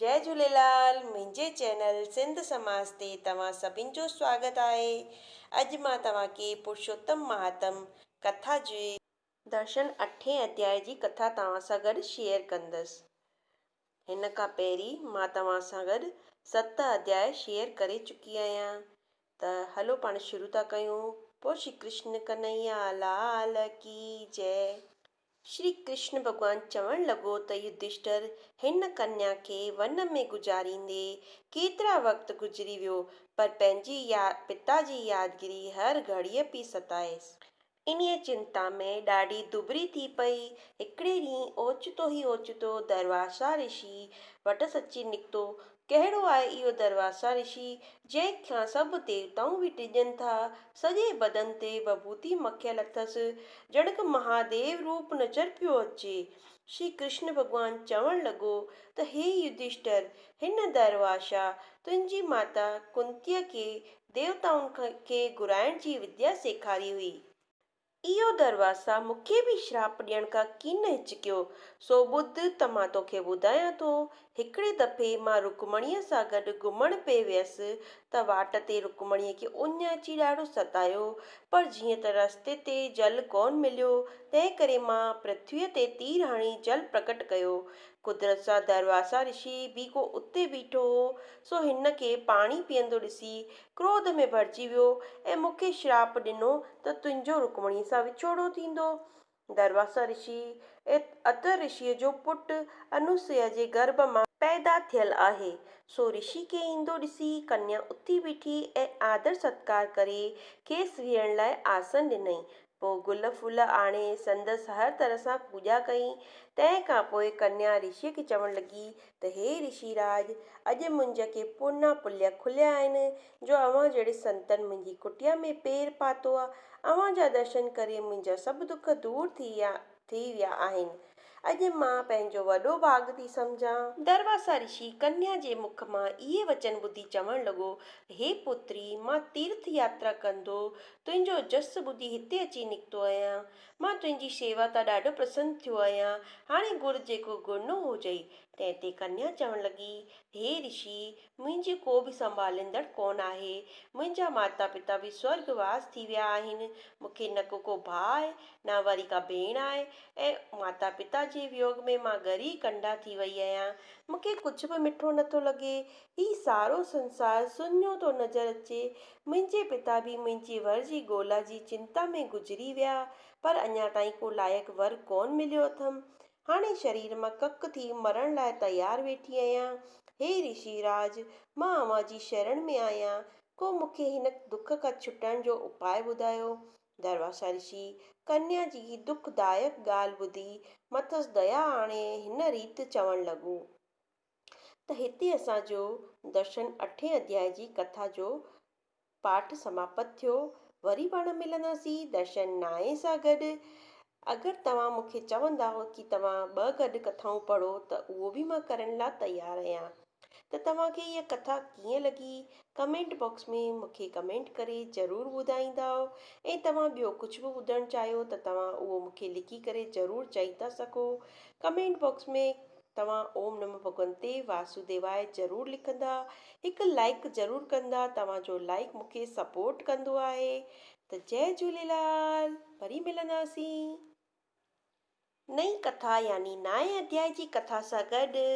जय झूलेलाल। मुंहिंजे चैनल सिंध समाज ते तव्हां सभिनि जो स्वागत आहे। अॼु मां तव्हांखे पुरुषोत्तम महात्म कथा जे दर्शन 8 अध्याय जी कथा तव्हां सां गॾु शेयर कंदसि। हिन खां पहिरीं मां तव्हां सां गॾु 7 अध्याय शेयर करे चुकी आहियां। त हलो पाण शुरू था कयूं। पोइ श्री कृष्ण कन्हैया लाल की जय। श्री कृष्ण भॻवानु चवणु लॻो त युधिष्ठिर हिन कन्या खे वन में गुज़ारींदे केतिरा वक़्तु गुज़री वियो, पर पंहिंजी पिता जी यादगिरी हर घड़ीअ पई सताएसि। इन्हीअ चिंता में ॾाढी दुबरी थी पई। हिकिड़े ॾींहुं ओचितो दरवासा ऋषि वटि अची निकितो। कहिड़ो आहे इहो दरवासा ऋषि, जंहिंखां सभु देवताऊं बि टिॼनि था। सॼे बदन ते बभूती मखियल अथसि, ॼण त महादेव रूप नज़र पियो अचे। श्री कृष्ण भॻवानु चवणु लॻो त हे युधिष्ठिर, हिन दरवासा तुंहिंजी माता कुंतीअ खे देवताउनि खे घुराइण जी विद्या सेखारी हुई। इहो दरवासा मूंखे बि श्राप ॾियण खां कीन हिचकियो, सो ॿुध त मां तोखे ॿुधायां थो। हिकिड़े दफ़े मां रुक्मणीअ सां गॾु घुमण पे वियसि त वाट ते रुक्मणीअ खे उञ अची ॾाढो सतायो, पर जीअं त रस्ते ते जल कोन मिलियो, तंहिं करे मां पृथ्वीअ ते तीर हणी जल प्रकट कयो। कुदरत सां दरवासा ऋषि बि को उते बीठो हो, सो हिन खे पाणी पीअंदो ॾिसी क्रोध में भरिजी वियो ऐं मूंखे श्राप ॾिनो त तुंहिंजो रुक्मणीअ सां विछोड़ो थींदो। दरवासा ऋषि अतर ऋषिअ जो पुटु अनुसुया जे गर्भ मां पैदा थियल आहे। सो ऋषि खे ईंदो ॾिसी कन्या उथी बीठी ऐं आदर सत्कार करे खेसि विहण लाइ आसन ॾिनई। पोइ गुल फूल आणे संदसि हर तरह सां पूॼा कई। तंहिं खां पोइ कन्या ऋषिअ खे चवणु लॻी त हे ऋषिराज, अॼु मुंहिंज खे पूर्णा पुल्य खुलिया आहिनि जो अव्हां जहिड़े संतनि मुंहिंजी कुटिया में पेर पातो आहे। अव्हां जा दर्शन करे मुंहिंजा सभु दुख दूर थी विया आहिनि। अॼु मां पंहिंजो वॾो भाॻ थी सम्झां। दरवासा ऋषि कन्या जे मुख मां इहे वचन ॿुधी चवणु लॻो, हे पुत्री, मां तीर्थ यात्रा कंदो तुंहिंजो जस ॿुधी हिते अची निकितो आहियां। मां तुंहिंजी शेवा तां ॾाढो प्रसन्न थियो आहियां। हाणे घुर जेको घुरनो हुजई। तंहिं ते कन्या चवणु लॻी, हे ऋषि, मुंहिंजी को बि संभालींदड़ कोन आहे। मुंहिंजा माता पिता बि स्वर्गवास थी विया आहिनि। मूंखे न को भाउ आहे, न वरी का भेण आहे, ऐं माता पिता जे वियोग में मां ॻरी कंडा थी वई आहियां। मूंखे कुझु बि मिठो नथो लॻे। ही सारो संसार सुञो थो नज़र अचे। मुंहिंजे पिता बि मुंहिंजे वर जी ॻोल्हा जी चिंता में गुज़री विया, पर अञा ताईं को लाइक़ु वर कोन मिलियो अथमि। हाणे शरीर मां कक थी मरण लाइ तयारु वेठी आहियां। हे ऋषिराज, मां अव्हां जी शरण में आहियां। को मूंखे हिन दुख खां छुटण जो उपाय ॿुधायो। दरवासा ऋषि कन्या जी दुखदायक ॻाल्हि ॿुधी मथसि दया आणे हिन रीति चवणु लॻो त हिते असांजो दर्शन 8 अध्याय जी कथा जो पाठ समाप्त थियो। वरी पाण मिलंदासीं दर्शन 9 सां गॾु। अगरि तव्हां मूंखे चवंदा की तव्हां 2 गॾु कथाऊं पढ़ो त उहो बि मां करण लाइ तयारु आहियां। त तव्हांखे इहा कथा कीअं लॻी, कमेंट बॉक्स में मूंखे कमेंट करे ज़रूरु ॿुधाईंदा। ऐं तव्हां ॿियो कुझु बि ॿुधणु चाहियो त तव्हां उहो मूंखे लिखी करे ज़रूरु चई था सघो। कमेंट बॉक्स में तव्हां ओम नमो भगवंते वासुदेवाय ज़रूरु लिखंदा, हिकु लाइक ज़रूरु कंदा। तव्हांजो लाइक मूंखे सपोर्ट कंदो आहे। त जय झूलेलाल। वरी मिलंदासीं नई कथा यानी 9 अध्याय जी कथा सां गॾु।